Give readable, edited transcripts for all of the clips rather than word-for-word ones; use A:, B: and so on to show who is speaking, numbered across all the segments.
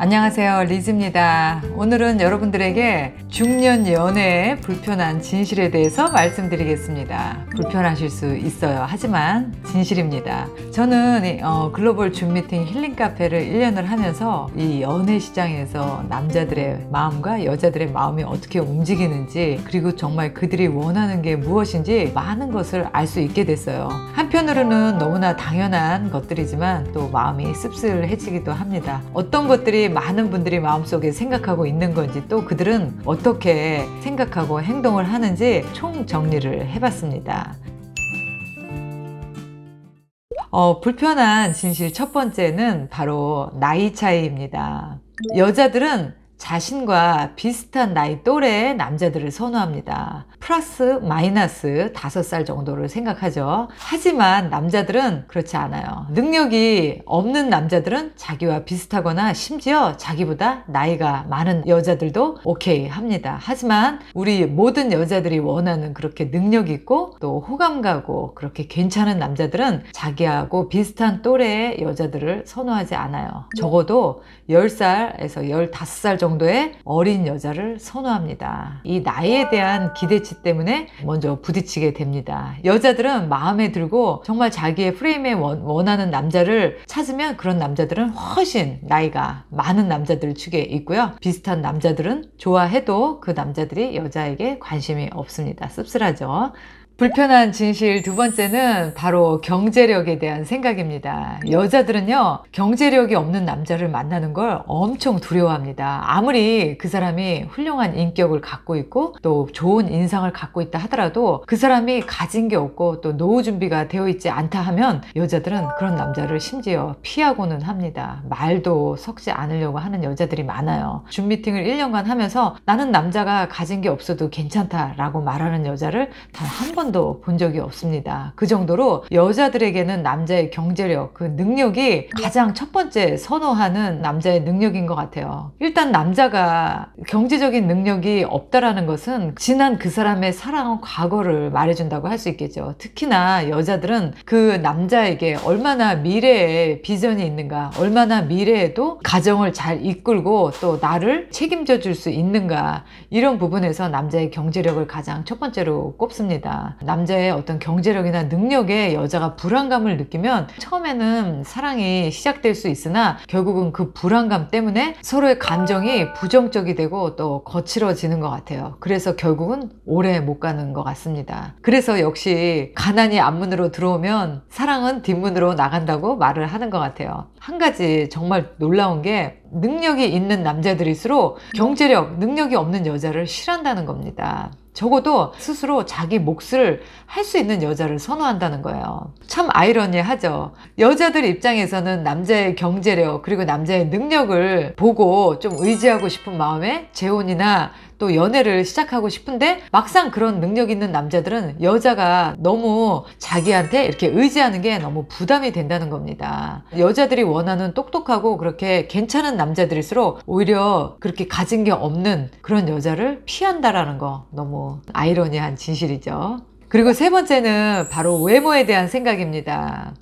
A: 안녕하세요, 리즈입니다. 오늘은 여러분들에게 중년 연애의 불편한 진실에 대해서 말씀드리겠습니다. 불편하실 수 있어요. 하지만 진실입니다. 저는 글로벌 줌 미팅 힐링 카페를 1년을 하면서 이 연애 시장에서 남자들의 마음과 여자들의 마음이 어떻게 움직이는지, 그리고 정말 그들이 원하는 게 무엇인지 많은 것을 알 수 있게 됐어요. 한편으로는 너무나 당연한 것들이지만 또 마음이 씁쓸해지기도 합니다. 어떤 것들이 많은 분들이 마음속에 생각하고 있는 건지, 또 그들은 어떻게 생각하고 행동을 하는지 총 정리를 해봤습니다. 불편한 진실 첫 번째는 바로 나이 차이입니다. 여자들은 자신과 비슷한 나이 또래의 남자들을 선호합니다. 플러스 마이너스 5살 정도를 생각하죠. 하지만 남자들은 그렇지 않아요. 능력이 없는 남자들은 자기와 비슷하거나 심지어 자기보다 나이가 많은 여자들도 오케이 합니다. 하지만 우리 모든 여자들이 원하는 그렇게 능력 있고 또 호감 가고 그렇게 괜찮은 남자들은 자기하고 비슷한 또래의 여자들을 선호하지 않아요. 적어도 10살에서 15살 정도의 어린 여자를 선호합니다. 이 나이에 대한 기대치 때문에 먼저 부딪히게 됩니다. 여자들은 마음에 들고 정말 자기의 프레임에 원하는 남자를 찾으면 그런 남자들은 훨씬 나이가 많은 남자들 축에 있고요. 비슷한 남자들은 좋아해도 그 남자들이 여자에게 관심이 없습니다. 씁쓸하죠. 불편한 진실 두 번째는 바로 경제력에 대한 생각입니다. 여자들은요, 경제력이 없는 남자를 만나는 걸 엄청 두려워합니다. 아무리 그 사람이 훌륭한 인격을 갖고 있고 또 좋은 인상을 갖고 있다 하더라도 그 사람이 가진 게 없고 또 노후 준비가 되어 있지 않다 하면 여자들은 그런 남자를 심지어 피하고는 합니다. 말도 섞지 않으려고 하는 여자들이 많아요. 줌 미팅을 1년간 하면서 나는 남자가 가진 게 없어도 괜찮다라고 말하는 여자를 단 한 번도 본 적이 없습니다. 그 정도로 여자들에게는 남자의 경제력, 그 능력이 가장 첫 번째 선호하는 남자의 능력인 것 같아요. 일단 남자가 경제적인 능력이 없다라는 것은 지난 그 사람의 살아온 과거를 말해준다고 할 수 있겠죠. 특히나 여자들은 그 남자에게 얼마나 미래에 비전이 있는가, 얼마나 미래에도 가정을 잘 이끌고 또 나를 책임져 줄 수 있는가, 이런 부분에서 남자의 경제력을 가장 첫 번째로 꼽습니다. 남자의 어떤 경제력이나 능력에 여자가 불안감을 느끼면 처음에는 사랑이 시작될 수 있으나 결국은 그 불안감 때문에 서로의 감정이 부정적이 되고 또 거칠어지는 것 같아요. 그래서 결국은 오래 못 가는 것 같습니다. 그래서 역시 가난이 앞문으로 들어오면 사랑은 뒷문으로 나간다고 말을 하는 것 같아요. 한 가지 정말 놀라운 게, 능력이 있는 남자들일수록 경제력, 능력이 없는 여자를 싫어한다는 겁니다. 적어도 스스로 자기 몫을 할 수 있는 여자를 선호한다는 거예요. 참 아이러니하죠. 여자들 입장에서는 남자의 경제력 그리고 남자의 능력을 보고 좀 의지하고 싶은 마음에 재혼이나 또 연애를 시작하고 싶은데, 막상 그런 능력 있는 남자들은 여자가 너무 자기한테 이렇게 의지하는 게 너무 부담이 된다는 겁니다. 여자들이 원하는 똑똑하고 그렇게 괜찮은 남자들일수록 오히려 그렇게 가진 게 없는 그런 여자를 피한다라는 거, 너무 아이러니한 진실이죠. 그리고 세 번째는 바로 외모에 대한 생각입니다.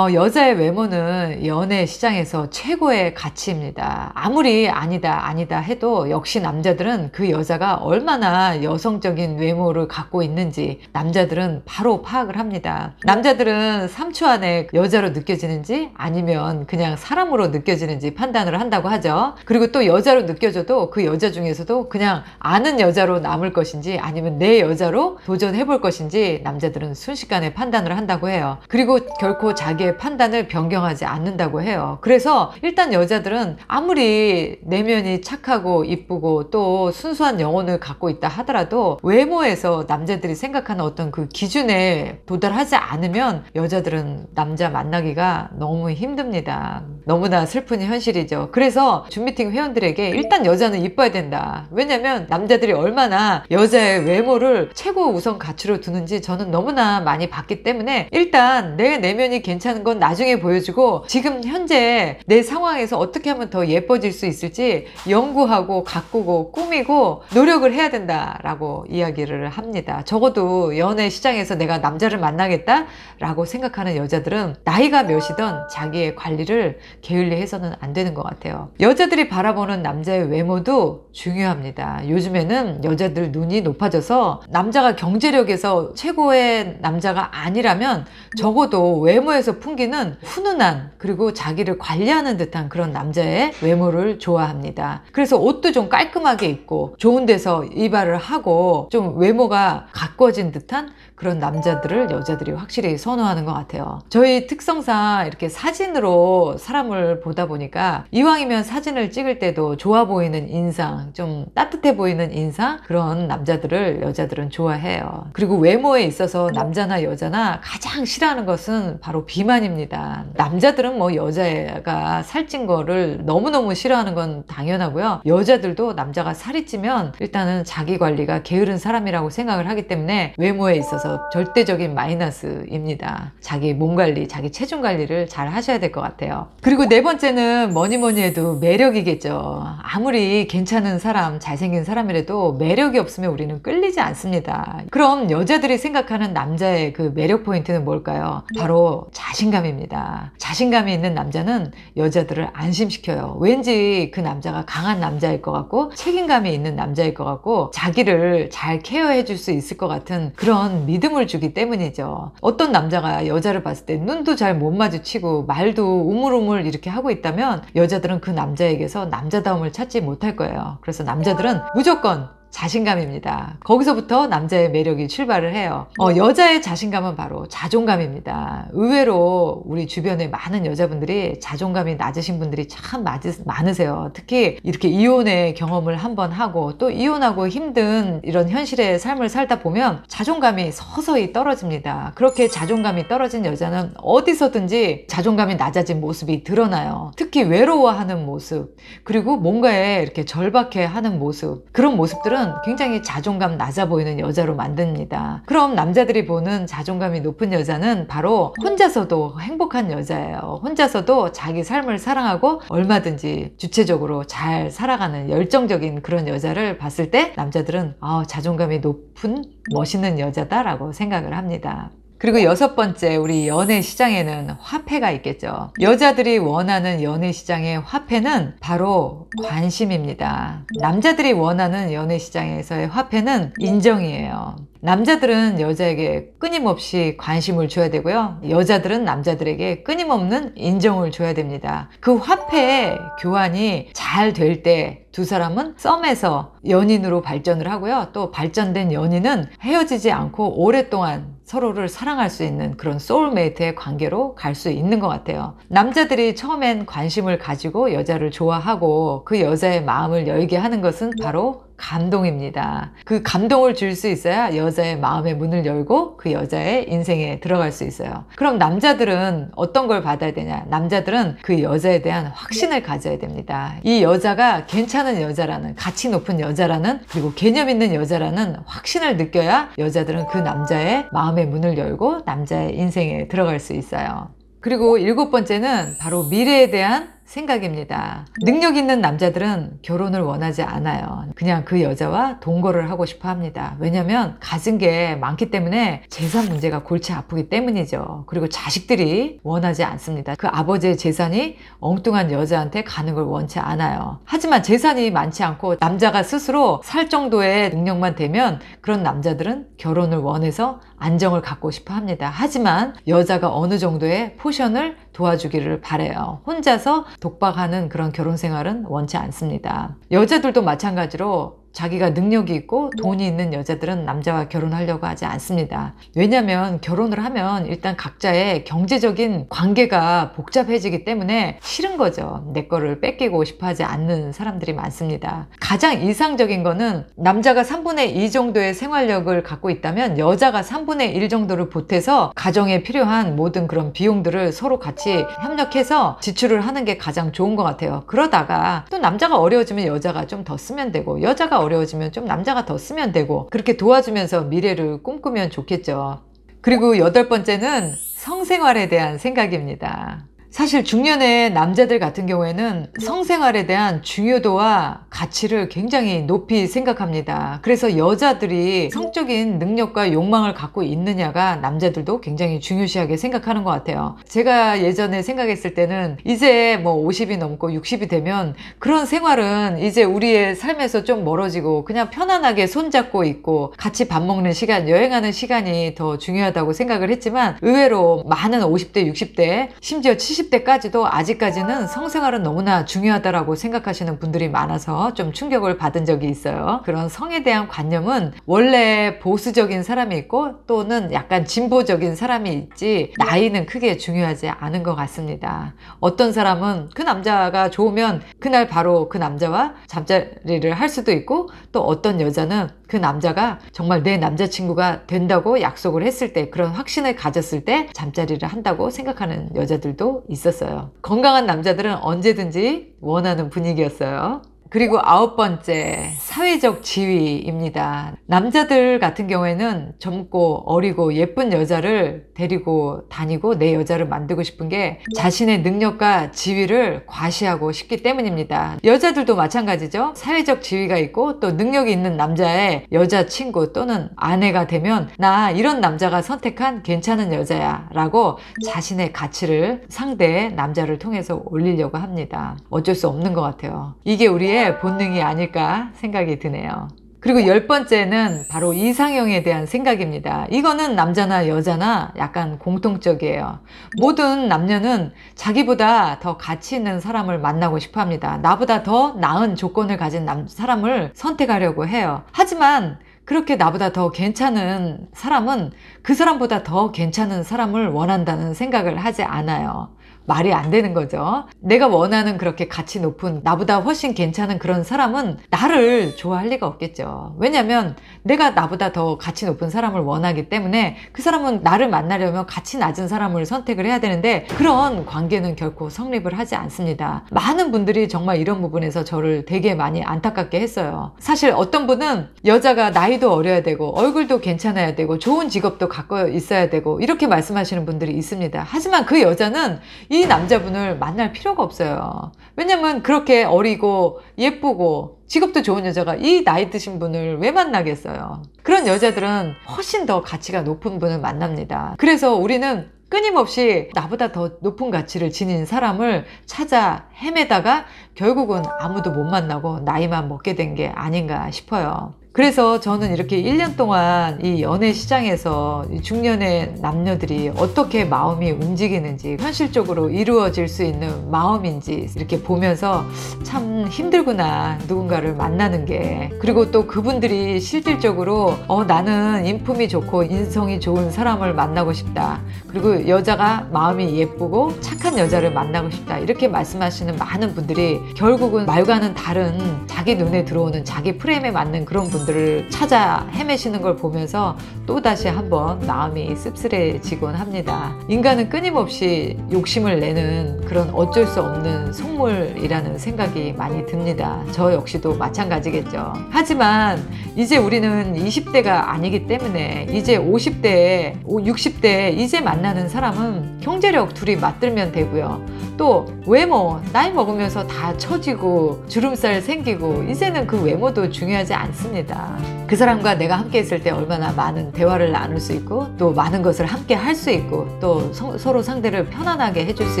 A: 여자의 외모는 연애 시장에서 최고의 가치입니다. 아무리 아니다 해도 역시 남자들은 그 여자가 얼마나 여성적인 외모를 갖고 있는지 남자들은 바로 파악을 합니다. 남자들은 3초 안에 여자로 느껴지는지 아니면 그냥 사람으로 느껴지는지 판단을 한다고 하죠. 그리고 또 여자로 느껴져도 그 여자 중에서도 그냥 아는 여자로 남을 것인지 아니면 내 여자로 도전해 볼 것인지 남자들은 순식간에 판단을 한다고 해요. 그리고 결코 자기의 판단을 변경하지 않는다고 해요. 그래서 일단 여자들은 아무리 내면이 착하고 이쁘고 또 순수한 영혼을 갖고 있다 하더라도 외모에서 남자들이 생각하는 어떤 그 기준에 도달하지 않으면 여자들은 남자 만나기가 너무 힘듭니다. 너무나 슬픈 현실이죠. 그래서 줌미팅 회원들에게 일단 여자는 이뻐야 된다. 왜냐면 남자들이 얼마나 여자의 외모를 최고 우선 가치로 두는지 저는 너무나 많이 봤기 때문에 일단 내 내면이 괜찮은 건 나중에 보여주고 지금 현재 내 상황에서 어떻게 하면 더 예뻐질 수 있을지 연구하고 가꾸고 꾸미고 노력을 해야 된다라고 이야기를 합니다. 적어도 연애 시장에서 내가 남자를 만나겠다라고 생각하는 여자들은 나이가 몇이든 자기의 관리를 게을리 해서는 안 되는 것 같아요. 여자들이 바라보는 남자의 외모도 중요합니다. 요즘에는 여자들 눈이 높아져서 남자가 경제력에서 최고의 남자가 아니라면 적어도 외모에서 풍기는 훈훈한 그리고 자기를 관리하는 듯한 그런 남자의 외모를 좋아합니다. 그래서 옷도 좀 깔끔하게 입고 좋은 데서 이발을 하고 좀 외모가 가꿔진 듯한 그런 남자들을 여자들이 확실히 선호하는 것 같아요. 저희 특성상 이렇게 사진으로 사람을 보다 보니까 이왕이면 사진을 찍을 때도 좋아 보이는 인상, 좀 따뜻해 보이는 인상, 그런 남자들을 여자들은 좋아해요. 그리고 외모에 있어서 남자나 여자나 가장 싫어하는 것은 바로 비만입니다. 남자들은 뭐 여자가 살찐 거를 너무너무 싫어하는 건 당연하고요. 여자들도 남자가 살이 찌면 일단은 자기 관리가 게으른 사람이라고 생각을 하기 때문에 외모에 있어서 절대적인 마이너스입니다. 자기 몸 관리, 자기 체중 관리를 잘 하셔야 될 것 같아요. 그리고 네 번째는 뭐니 해도 매력이겠죠. 아무리 괜찮은 사람, 잘생긴 사람이라도 매력이 없으면 우리는 끌리지 않습니다. 그럼 여자들이 생각하는 남자의 그 매력 포인트는 뭘까요? 바로 자신감입니다. 자신감이 있는 남자는 여자들을 안심시켜요. 왠지 그 남자가 강한 남자일 것 같고 책임감이 있는 남자일 것 같고 자기를 잘 케어해 줄 수 있을 것 같은 그런 믿음을 주기 때문이죠. 어떤 남자가 여자를 봤을 때 눈도 잘 못 마주치고 말도 우물우물 이렇게 하고 있다면 여자들은 그 남자에게서 남자다움을 찾지 못할 거예요. 그래서 남자들은 무조건 자신감입니다. 거기서부터 남자의 매력이 출발을 해요. 여자의 자신감은 바로 자존감입니다. 의외로 우리 주변에 많은 여자분들이 자존감이 낮으신 분들이 참 많으세요. 특히 이렇게 이혼의 경험을 한번 하고 또 이혼하고 힘든 이런 현실의 삶을 살다 보면 자존감이 서서히 떨어집니다. 그렇게 자존감이 떨어진 여자는 어디서든지 자존감이 낮아진 모습이 드러나요. 특히 외로워하는 모습, 그리고 뭔가에 이렇게 절박해하는 모습, 그런 모습들은 굉장히 자존감 낮아 보이는 여자로 만듭니다. 그럼 남자들이 보는 자존감이 높은 여자는 바로 혼자서도 행복한 여자예요. 혼자서도 자기 삶을 사랑하고 얼마든지 주체적으로 잘 살아가는 열정적인 그런 여자를 봤을 때 남자들은 자존감이 높은 멋있는 여자다라고 생각을 합니다. 그리고 여섯 번째, 우리 연애 시장에는 화폐가 있겠죠. 여자들이 원하는 연애 시장의 화폐는 바로 관심입니다. 남자들이 원하는 연애 시장에서의 화폐는 인정이에요. 남자들은 여자에게 끊임없이 관심을 줘야 되고요. 여자들은 남자들에게 끊임없는 인정을 줘야 됩니다. 그 화폐 교환이 잘 될 때 두 사람은 썸에서 연인으로 발전을 하고요. 또 발전된 연인은 헤어지지 않고 오랫동안 서로를 사랑할 수 있는 그런 소울메이트의 관계로 갈 수 있는 것 같아요. 남자들이 처음엔 관심을 가지고 여자를 좋아하고 그 여자의 마음을 열게 하는 것은 바로 감동입니다. 그 감동을 줄 수 있어야 여자의 마음의 문을 열고 그 여자의 인생에 들어갈 수 있어요. 그럼 남자들은 어떤 걸 받아야 되냐? 남자들은 그 여자에 대한 확신을 가져야 됩니다. 이 여자가 괜찮은 여자라는, 가치 높은 여자라는, 그리고 개념 있는 여자라는 확신을 느껴야 여자들은 그 남자의 마음의 문을 열고 남자의 인생에 들어갈 수 있어요. 그리고 일곱 번째는 바로 미래에 대한 생각입니다. 능력 있는 남자들은 결혼을 원하지 않아요. 그냥 그 여자와 동거를 하고 싶어 합니다. 왜냐면 가진 게 많기 때문에 재산 문제가 골치 아프기 때문이죠. 그리고 자식들이 원하지 않습니다. 그 아버지의 재산이 엉뚱한 여자한테 가는 걸 원치 않아요. 하지만 재산이 많지 않고 남자가 스스로 살 정도의 능력만 되면 그런 남자들은 결혼을 원해서 안정을 갖고 싶어 합니다. 하지만 여자가 어느 정도의 포션을 도와주기를 바라요. 혼자서 독박하는 그런 결혼 생활은 원치 않습니다. 여자들도 마찬가지로 자기가 능력이 있고 돈이 있는 여자들은 남자와 결혼하려고 하지 않습니다. 왜냐하면 결혼을 하면 일단 각자의 경제적인 관계가 복잡해지기 때문에 싫은 거죠. 내 거를 뺏기고 싶어 하지 않는 사람들이 많습니다. 가장 이상적인 거는 남자가 3분의 2 정도의 생활력을 갖고 있다면 여자가 3분의 1 정도를 보태서 가정에 필요한 모든 그런 비용들을 서로 같이 협력해서 지출을 하는 게 가장 좋은 것 같아요. 그러다가 또 남자가 어려워지면 여자가 좀 더 쓰면 되고, 여자가 어려워지면 좀 남자가 더 쓰면 되고, 그렇게 도와주면서 미래를 꿈꾸면 좋겠죠. 그리고 8번째는 성생활에 대한 생각입니다. 사실 중년의 남자들 같은 경우에는 성생활에 대한 중요도와 가치를 굉장히 높이 생각합니다. 그래서 여자들이 성적인 능력과 욕망을 갖고 있느냐가 남자들도 굉장히 중요시하게 생각하는 것 같아요. 제가 예전에 생각했을 때는 이제 뭐 50이 넘고 60이 되면 그런 생활은 이제 우리의 삶에서 좀 멀어지고 그냥 편안하게 손잡고 있고 같이 밥 먹는 시간, 여행하는 시간이 더 중요하다고 생각을 했지만 의외로 많은 50대, 60대, 심지어 70대까지도 아직까지는 성생활은 너무나 중요하다고 생각하시는 분들이 많아서 좀 충격을 받은 적이 있어요. 그런 성에 대한 관념은 원래 보수적인 사람이 있고 또는 약간 진보적인 사람이 있지 나이는 크게 중요하지 않은 것 같습니다. 어떤 사람은 그 남자가 좋으면 그날 바로 그 남자와 잠자리를 할 수도 있고 또 어떤 여자는 그 남자가 정말 내 남자친구가 된다고 약속을 했을 때 그런 확신을 가졌을 때 잠자리를 한다고 생각하는 여자들도 있었어요. 건강한 남자들은 언제든지 원하는 분위기였어요. 그리고 9번째, 사회적 지위입니다. 남자들 같은 경우에는 젊고 어리고 예쁜 여자를 데리고 다니고 내 여자를 만들고 싶은 게 자신의 능력과 지위를 과시하고 싶기 때문입니다. 여자들도 마찬가지죠. 사회적 지위가 있고 또 능력이 있는 남자의 여자친구 또는 아내가 되면 나 이런 남자가 선택한 괜찮은 여자야 라고 자신의 가치를 상대의 남자를 통해서 올리려고 합니다. 어쩔 수 없는 것 같아요. 이게 우리의 본능이 아닐까 생각이 드네요. 그리고 10번째는 바로 이상형에 대한 생각입니다. 이거는 남자나 여자나 약간 공통적이에요. 모든 남녀는 자기보다 더 가치 있는 사람을 만나고 싶어 합니다. 나보다 더 나은 조건을 가진 사람을 선택하려고 해요. 하지만 그렇게 나보다 더 괜찮은 사람은 그 사람보다 더 괜찮은 사람을 원한다는 생각을 하지 않아요. 말이 안 되는 거죠. 내가 원하는 그렇게 가치 높은 나보다 훨씬 괜찮은 그런 사람은 나를 좋아할 리가 없겠죠. 왜냐하면 내가 나보다 더 가치 높은 사람을 원하기 때문에 그 사람은 나를 만나려면 가치 낮은 사람을 선택을 해야 되는데 그런 관계는 결코 성립을 하지 않습니다. 많은 분들이 정말 이런 부분에서 저를 되게 많이 안타깝게 했어요. 사실 어떤 분은 여자가 나이도 어려야 되고 얼굴도 괜찮아야 되고 좋은 직업도 갖고 있어야 되고 이렇게 말씀하시는 분들이 있습니다. 하지만 그 여자는 이 남자분을 만날 필요가 없어요. 왜냐면 그렇게 어리고 예쁘고 직업도 좋은 여자가 이 나이 드신 분을 왜 만나겠어요. 그런 여자들은 훨씬 더 가치가 높은 분을 만납니다. 그래서 우리는 끊임없이 나보다 더 높은 가치를 지닌 사람을 찾아 헤매다가 결국은 아무도 못 만나고 나이만 먹게 된 게 아닌가 싶어요. 그래서 저는 이렇게 1년 동안 이 연애 시장에서 중년의 남녀들이 어떻게 마음이 움직이는지 현실적으로 이루어질 수 있는 마음인지 이렇게 보면서 참 힘들구나 누군가를 만나는 게. 그리고 또 그분들이 실질적으로 나는 인품이 좋고 인성이 좋은 사람을 만나고 싶다. 그리고 여자가 마음이 예쁘고 착한 여자를 만나고 싶다. 이렇게 말씀하시는 많은 분들이 결국은 말과는 다른 자기 눈에 들어오는 자기 프레임에 맞는 그런 분들을 찾아 헤매시는 걸 보면서 또다시 한번 마음이 씁쓸해지곤 합니다. 인간은 끊임없이 욕심을 내는 그런 어쩔 수 없는 속물이라는 생각이 많이 듭니다. 저 역시도 마찬가지겠죠. 하지만 이제 우리는 20대가 아니기 때문에 이제 50대, 60대 이제 만나는 사람은 경제력 둘이 맞들면 되고요. 또 외모, 나이 먹으면서 다 처지고 주름살 생기고 이제는 그 외모도 중요하지 않습니다. 그 사람과 내가 함께 있을 때 얼마나 많은 대화를 나눌 수 있고 또 많은 것을 함께 할 수 있고 또 서로 상대를 편안하게 해줄 수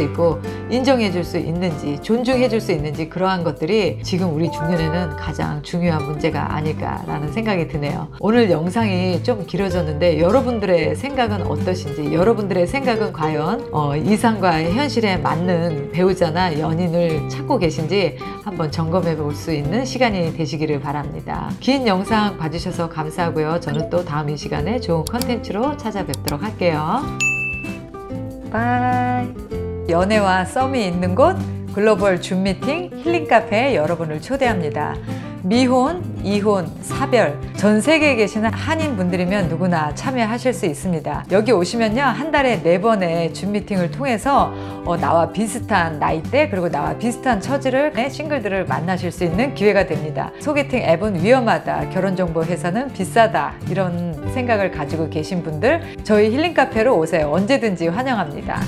A: 있고 인정해 줄 수 있는지 존중해 줄 수 있는지 그러한 것들이 지금 우리 중년에는 가장 중요한 문제가 아닐까라는 생각이 드네요. 오늘 영상이 좀 길어졌는데 여러분들의 생각은 어떠신지 여러분들의 생각은 과연 이상과 현실에 맞는 배우자나 연인을 찾고 계신지 한번 점검해 볼 수 있는 시간이 되시기를 바랍니다. 긴 영상 봐주셔서 감사하고요. 저는 또 다음 이 시간에 좋은 컨텐츠로 찾아뵙도록 할게요. 바이. 연애와 썸이 있는 곳 글로벌 줌 미팅 힐링 카페에 여러분을 초대합니다. 미혼, 이혼, 사별, 전 세계에 계시는 한인분들이면 누구나 참여하실 수 있습니다. 여기 오시면요, 한 달에 4번의 줌 미팅을 통해서 나와 비슷한 나이대 그리고 나와 비슷한 처지를 싱글들을 만나실 수 있는 기회가 됩니다. 소개팅 앱은 위험하다, 결혼정보회사는 비싸다, 이런 생각을 가지고 계신 분들 저희 힐링카페로 오세요. 언제든지 환영합니다.